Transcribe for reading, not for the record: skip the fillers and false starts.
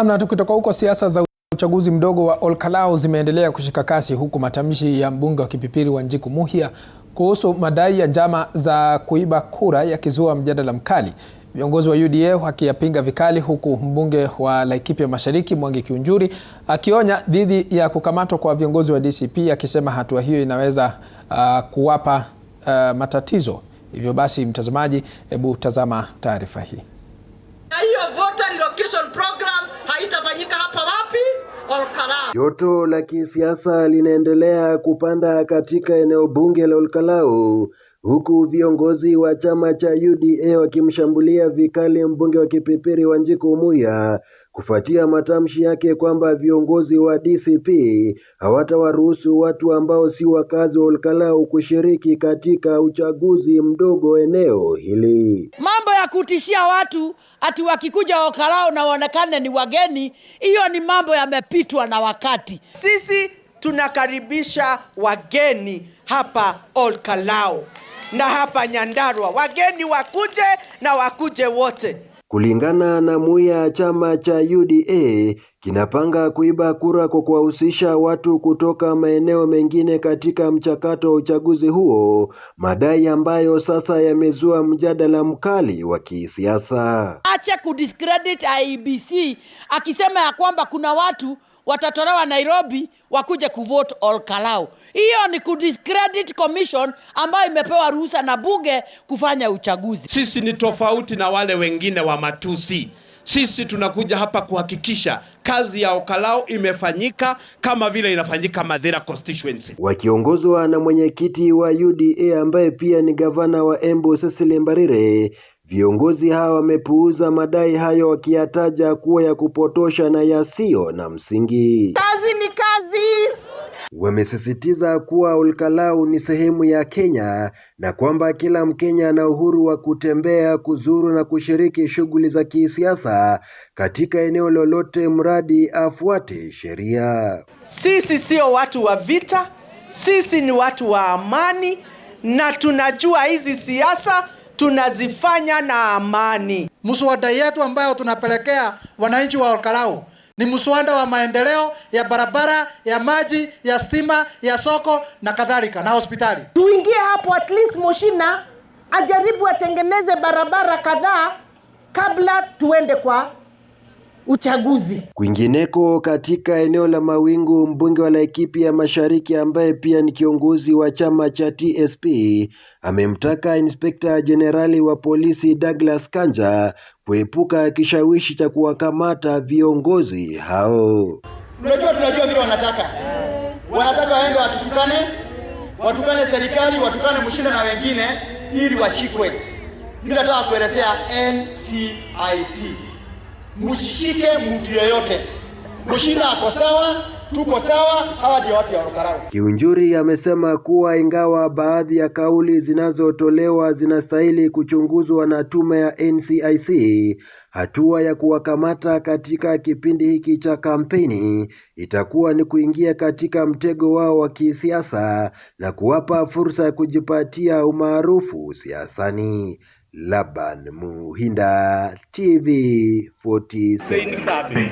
Na tukitoka huko, siasa za uchaguzi mdogo wa Olkalau zimeendelea kushika kasi, huku matamshi ya mbunge wa Kipipiri Wanjiku Muhia kuhusu madai ya njama za kuiba kura yakizua mjadala mkali. Viongozi wa UDA wakiyapinga vikali, huku mbunge wa Laikipia Mashariki Mwangi Kiunjuri akionya dhidi ya kukamatwa kwa viongozi wa DCP, akisema hatua hiyo inaweza kuwapa matatizo. Hivyo basi, mtazamaji, hebu tazama taarifa hii. Hiyo voter relocation program haitafanyika hapa wapi? Olkalau. Joto la kisiasa linaendelea kupanda katika eneo bunge la Olkalau, huku viongozi wa chama cha UDA wakimshambulia vikali mbunge wa Kipipiri Wanjiku Muhia kufuatia matamshi yake kwamba viongozi wa DCP hawatawaruhusu watu ambao si wakazi wa Olkalau kushiriki katika uchaguzi mdogo eneo hili. Mambo ya kutishia watu ati wakikuja Olkalau na waonekane ni wageni, hiyo ni mambo yamepitwa na wakati. Sisi tunakaribisha wageni hapa Olkalau na hapa Nyandarua. Wageni wakuje na wakuje wote. Kulingana na Muhia, chama cha UDA kinapanga kuiba kura kwa kuwahusisha watu kutoka maeneo mengine katika mchakato wa uchaguzi huo, madai ambayo sasa yamezua mjadala mkali wa kisiasa. Ache kudiscredit IEBC akisema ya kwamba kuna watu watatolewa Nairobi wakuje kuvote Olkalau. Hiyo ni kudiscredit commission ambayo imepewa ruhusa na bunge kufanya uchaguzi. Sisi ni tofauti na wale wengine wa matusi. Sisi tunakuja hapa kuhakikisha kazi ya Olkalau imefanyika kama vile inafanyika Mathira constituency. Wakiongozwa na mwenyekiti wa UDA ambaye pia ni gavana wa Embu Cecily Mbarire, viongozi hawa wamepuuza madai hayo, wakiyataja kuwa ya kupotosha na yasiyo na msingi. Kazi ni kazi. Wamesisitiza kuwa Olkalau ni sehemu ya Kenya na kwamba kila Mkenya ana uhuru wa kutembea, kuzuru na kushiriki shughuli za kisiasa katika eneo lolote mradi afuate sheria. Sisi sio watu wa vita, sisi ni watu wa amani, na tunajua hizi siasa tunazifanya na amani. Mswada yetu ambayo tunapelekea wananchi wa Olkalau ni mswada wa maendeleo ya barabara, ya maji, ya stima, ya soko na kadhalika, na hospitali. Tuingie hapo, at least Mushina ajaribu atengeneze barabara kadhaa kabla tuende kwa uchaguzi. Kwingineko katika eneo la Mawingu, mbunge wa Laikipia Mashariki ambaye pia ni kiongozi wa chama cha TSP amemtaka Inspekta Jenerali wa polisi Douglas Kanja kuepuka kishawishi cha kuwakamata viongozi hao. Tunajua vile wanataka. Wanataka waende watukane serikali, watukane Mushina na wengine ili washikwe. Mimi nataka kuelezea NCIC. Musishike mtu yoyote. Mushina ako sawa, tuko sawa, hawa ndio watu wa Olkalau. Kiunjuri amesema kuwa ingawa baadhi ya kauli zinazotolewa zinastahili kuchunguzwa na tume ya NCIC, hatua ya kuwakamata katika kipindi hiki cha kampeni itakuwa ni kuingia katika mtego wao wa kisiasa na kuwapa fursa ya kujipatia umaarufu siasani. Laban Muhinda, TV 47.